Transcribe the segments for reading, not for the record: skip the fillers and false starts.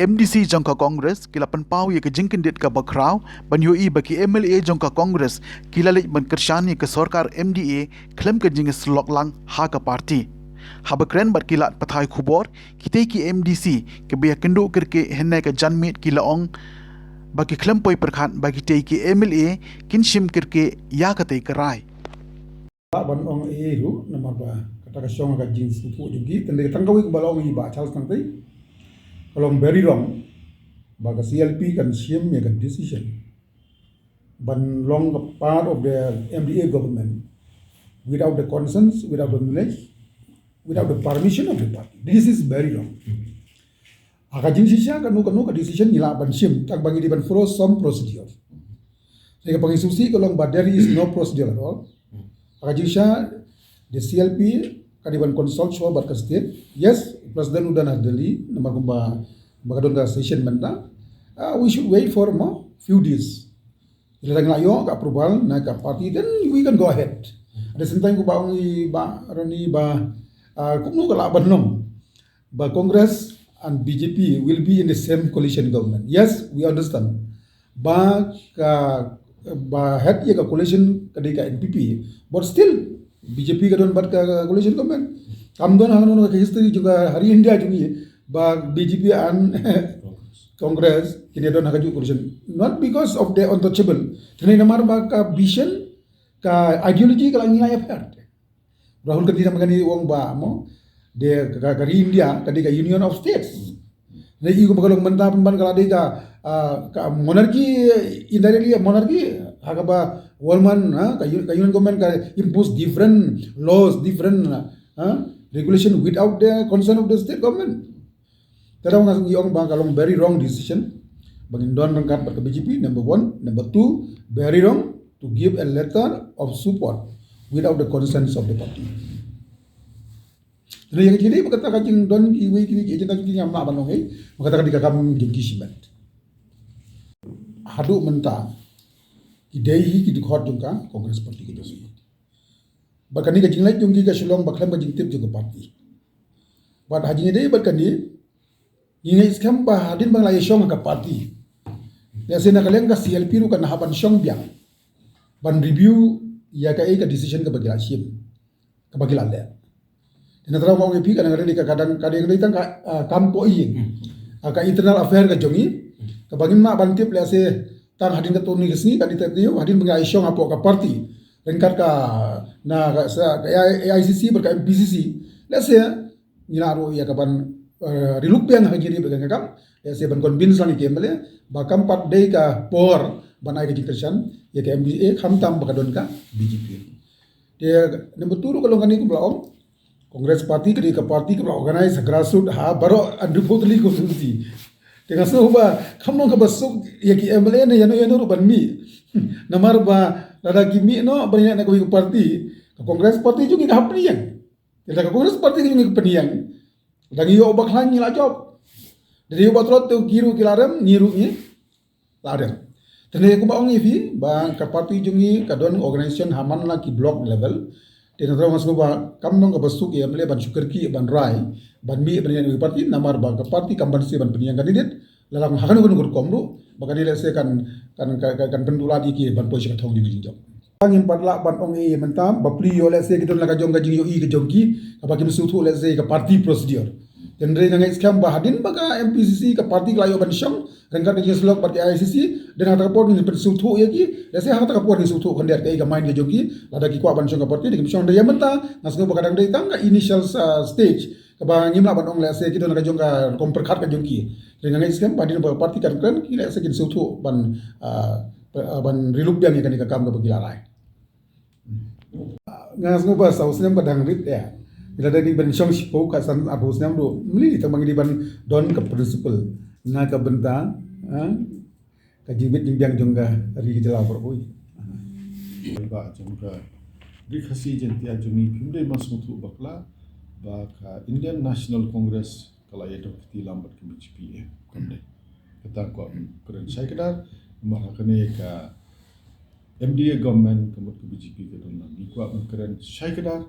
MDC jangka Kongres kila penpau ye ke jingkin dit ka bakrau ban yoi bagi MLA jangka Kongres kila lej ban kersyani ke sorkar MDA klaim ke jingis slok lang ha ka parti. Habakren bat kila pathai khubor kite ki MDC ke biya kendu kerke henne ke janmit kila ong bagi klaim poi perkhan bagi te ki MLA kinshim kerke ya kate kerai. Ban ong ru namar ba kata ka syong ka jing su pu dingi tende tangkawi ko balong i ba chal tang tai kalong very wrong ba ka CLP kan shim make a decision ban long a part of the MDA government without the consent, without the knowledge, without the permission of the party. This is very wrong. Aka jing sisya kanu ka decision nila ban shim tak bagi di ban follow some procedure. Sehingga bagi susi kalong but there is no procedure at all. Akajisha the CLP kadiban consult show bar state. Yes, President udah nadeli nama kumba bakadon ka session menta. We should wait for more few days. Ila tang layo ka approval na ka party, then we can go ahead. At the same time kuba ongi ba rani ba kumno ka laban nom ba Congress and BJP will be in the same coalition government. Yes, we understand. Ba head ye ka coalition kadika NPP, but still BJP ka don bat ka coalition government. Kam don hangno ka history juga hari India jungi ba BJP and Congress kini don hakaju coalition, not because of the untouchable. Tani namar ba ka vision ka ideology ka lang nilai affair. Rahul Gandhi magani wong ba mo de ka India kadika Union of States. Lagi ko bagalong menta ban kala de ka monarchy indirectly monarchy hakaba Wallman ka union government ka impose different laws, different regulation without the consent of the state government. Tadang ngasang iong ba kalong very wrong decision bangin don rangkat bar ka BJP. Number 1, number 2, very wrong to give a letter of support without the consent of the party. Jadi yang jadi berkata kajing don kiwi kita yang mak banong berkata di kakam jengki simet. Hadu menta idei ki dikhot jungka Kongres parti kita sih. Bakani ka jinglai jungki ka sulong baklam ka jingtip juga parti. Bad hajinya dei bakani ingai skam ba hadin bang lai syong ka parti. Ya sena kaleng ka CLP ru kan haban syong biang. Ban review ya ka ka decision ka bagila sim. Ka bagila le. Dina tara mau ngepi kadang kadang ditang kampo ing. Ka internal affair ka jongi ka bagin ma bantip le se tang hadin ka tuni kesni ka ditetio hadin bang ai syong apo ka parti. Rengkat ka na ka AICC berka MPCC. Le se nyinaro ya ka ban riluk piang hagiri bagang kam ya se ban convince lang ikemle bakam pat dei ka por banai ka jiktersan ya ka MBA khamtam bakadon ka BJP. Dia number 2 kalau kani ku blaom Kongres parti ka parti ka organize grassroots baro andupotli ko susi. Dengan soba kamno ka basuk ya ki MLA ne yano ban mi. Namar ba lada kimi no banyak na ko parti ka Kongres parti jungi ka hapnian. Ya ka Kongres parti jungi ka penian. Dan iyo obak lang nila job. Dari obat rot tu kiru kilarem ngiru ni larem. Tene ko baong ifi ba ka parti jungi ka don organization haman la ki block level. Tene tro mas ko ba kamno ka basuk ya mele ban syukur ki ban rai ban mi ban yang parti namar ba ka parti kamban si ban peniang kandidat lalang hakan ko komru baka dile se kan pendula di ki ban posisi ka thong di job. Angin padla ban ong mentam bapli yo le se kidon la ka jong ka jing yo i ka jongki ka bagi msutu le se ka party procedure. Tendre ngai skam bahadin baga MPCC ka parti layo ban syong rengkat ni slok parti ICC dan hata kapor ni pensutu ya ki lese hata kapor ni sutu kan dia ka main dia joki lada ki kwa ban syong ka parti di syong dia menta nasno bakadang dei tang ka initial stage ka ba ngimla ban ong lese ki don ka jong ka komperkhat ka jongki ngai skam padin ba parti kan ki lese ki sutu ban riluk biang kan ka kam ka bagilalai ngasno ba sausnya badang rit ya. Bila dari ban syong sipo ka san abus nyam do mli tang di ban don ka principle na ka benta ka jibit jingbiang jongga ri jela beroi ba jongga di khasi jentia jumi pimde masmutu bakla ba ka Indian National Congress kala ya dokti lambat ke BJP kamde kata ko keren saya kedar mahakane ka MDA government kemut ke BJP ke don lagi ko keren saya kedar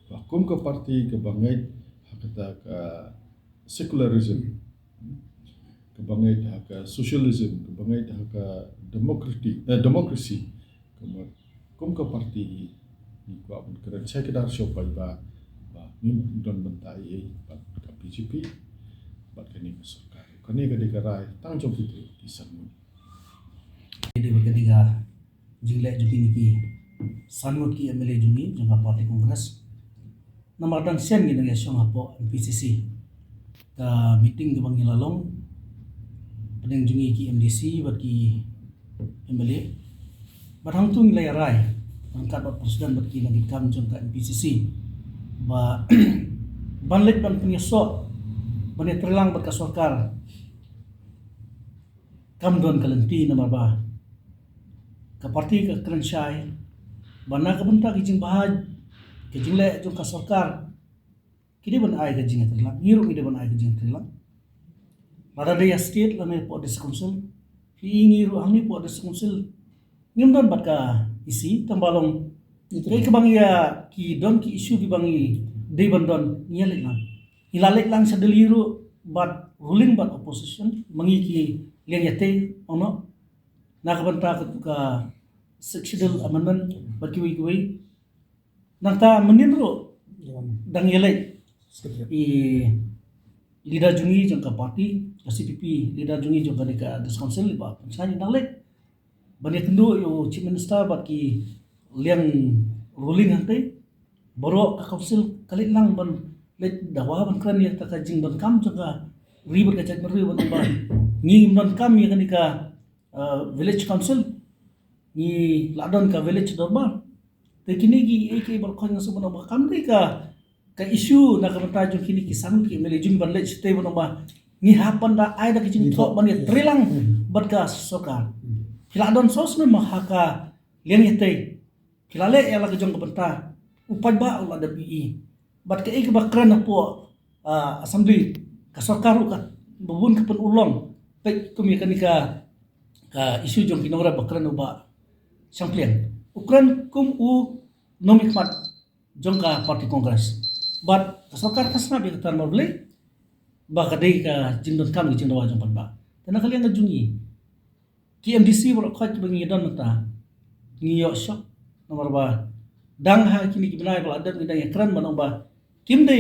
Bakum ke parti ke bangai hakata ke secularism kebangai dah ke socialism, kebangai dah ke demokrasi, kum ke parti ni kuat pun keren saya kedar siopai ba ni don bentai ba ke PGP ba kini ke sarkar kini ke dikarai tanggung itu kisah mu Jadi berketiga jilek juga niki sanut ki MLA jungi jangka parti kongres nama dan sen gini ya syong apo MPCC ka meeting ke bangi lalong pedeng jungi ki MDC bagi MLA barang tu nilai rai angkat buat presiden bagi lagi kam jangka MPCC ba banlet ban penyesok bani terlang berka sorkar kam don kalenti nama ba ka parti ka kerensyai bana ka bentak kijing bahaj kijing le jong ka sarkar kini ban ai kijing terlang ngiru ide ban ai kijing terlang pada dia state lame po des council fi ngiru angni po des council ngim don bat ka isi tambalong kay ka bang ya ki don ki issue ki bangi de ban don nyelek lang ilalek lang sa deliru bat ruling bat opposition mangi ki liang yate ono nakabanta ka sectional amendment berkiwi-kiwi nangta menindro dang yelek i leader jungi jangka parti CPP leader jungi jangka deka des council ba pensani nang lek bani tendu yo chief minister bat ki liang ruling hante boro ka council kalit lang ban let dawa ban kran ya ta ka jing ban kam jangka ribet ka chat meru ban ba ngim ban kam ya kanika village council ni ladon ka village dorba te kini gi ek berkon nga subon ba kam ka issue na ka mata kini ki sanut ki mele jun ban le stay bon ba ni hapan da ai da kijing thok ban ya trilang badka sokar kiladon sos me mahaka lian yete kilale ya la kejong ka benta upaj ba ula da bi bat ka ek bakran po assembly ka sokar ka bubun ka pen ulong pe kumi kanika ka isu jong kinora bakran ba champion ukran kum u nomik mat jong ka parti kongres but sarkar kasna bi katan mable ba kadai ka jindon kam jing dawa jong ba tana kalian ga jungi KMDC bro khat bangi don mata ngiyo shop nomor ba dang ha kini kibnai bala adan ngi ekran manong ba kimde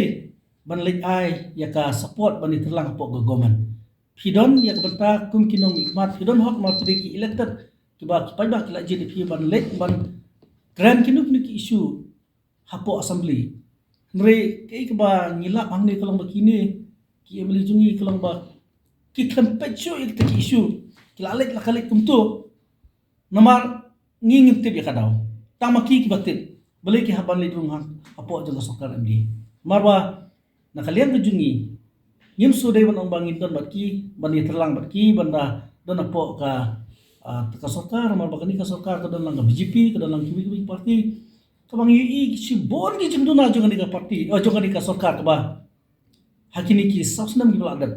ban lek ai ya ka support bani terlang po government Hidon ya kebenta kum kinong ikmat hidon hot mar ki elected kiba kipa kila JDP ban lek ban grand kinuk ni ki issue hapo assembly nre kei kiba ngila angni kolong bakini ki emili jungi kolong ba ki kampecho ik ki issue kila lek la kalik kumtu namar ngingim tib ya kadaw tamaki ki batit balik ki haban lidung hapo jeng sokar MD marwa nakalian jungi ngim sudai ban bangin don batki bani terlang batki banda don apo ka sarkar mar bakani ka sarkar ka don lang BJP ka don lang kimi parti ka bang yi si bon gi jing dona jong ka parti jong ka sarkar ka ba hakini ki sabsnam gi baladat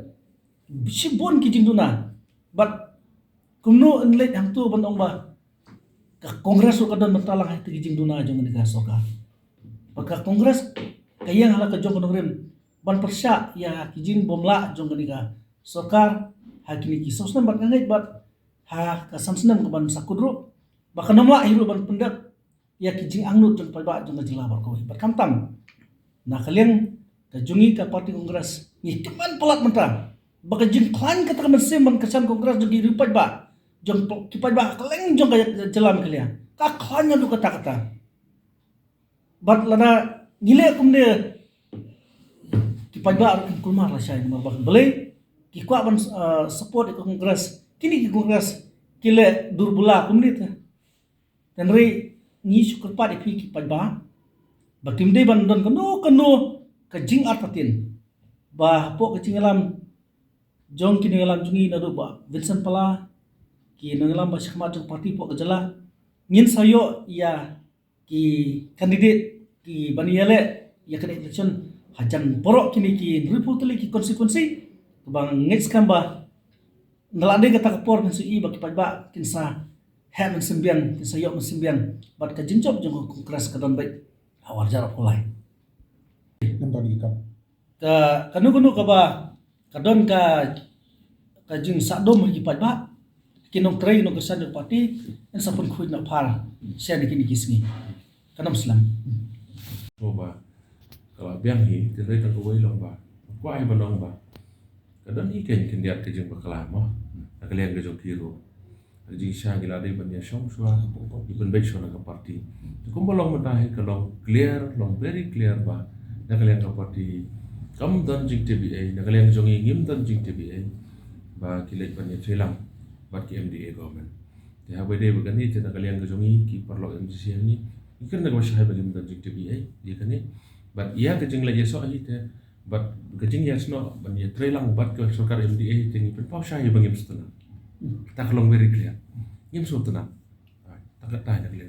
si bon gi jing dona bat kumno enlet hang tu ban ba ka kongres ka don mentalang ha gi jing dona jong ka sarkar paka kongres kayang hala ka jong ka rim ban persya ya kijin bomla jong kanika sarkar hakini ki sosnam bat ngai bat ha ka samsnam ka ban sakudro baka namla hiru ban pendak ya kijing angnut jong palba jong jila bar ko bat kamtam na kalian ka jungi ka parti kongres ni teman pelat mentang baka jing klan ka tak mesem ban kesan kongres jong ripat ba jong kipat ba kaleng jong ka jelam kalian ka klan nya du kata-kata bat lana ngile kumne pajba kulmar lah syai marbak beli kikwa ban support ke kongres kini ke kongres kile durbula kumnit dan re ni syukur pa di ki pajba bakim de ban don kanu ke jing artatin ba po ke cingalam jong kini ngalam jungi na do ba Vincent Pala ki ngalam ba syakmat jong parti po ke jela ngin sayo ya ki kandidat ki baniyale ya kene election hajan borok kini ki riputli ki konsekuensi bang next kamba nalade kata kapor men sui baki pajba kinsa ha men sembian kinsa yok men sembian bat ka jinjob jong kongres ka don baik awar jarap ulai nampak di kap ka kanu ka ba ka don ka kajing sadom hagi pajba kinong tray no kersan del parti en sapun khuj na phar sia ni kini kisngi kanam selam ba kalau biang hi tendai tak kau long ba ko ai balong ba kadang ni ken diat ke jeng bakala mo nakalian ke jong kiro jing sha gila dei ban ya shom shwa iban bai shona ka parti kum bolong mata he kalong clear long very clear ba nakalian ka parti kam dan jing tba nakalian jong ngim dan jing tba ba kilek ban ya chelang bat ki MDA government te ha bai dei ba ni te nakalian ka jong ki parlo MCC ni ikan nak wasah bagi dan jing tba dia kan ni but ia kejing lagi so ahi te but kejing ya sno ban ya trelang bat ke sarkar MDA tingi pen pau syah bagi mestana tak long very clear ngim so tenang tak tanya lagi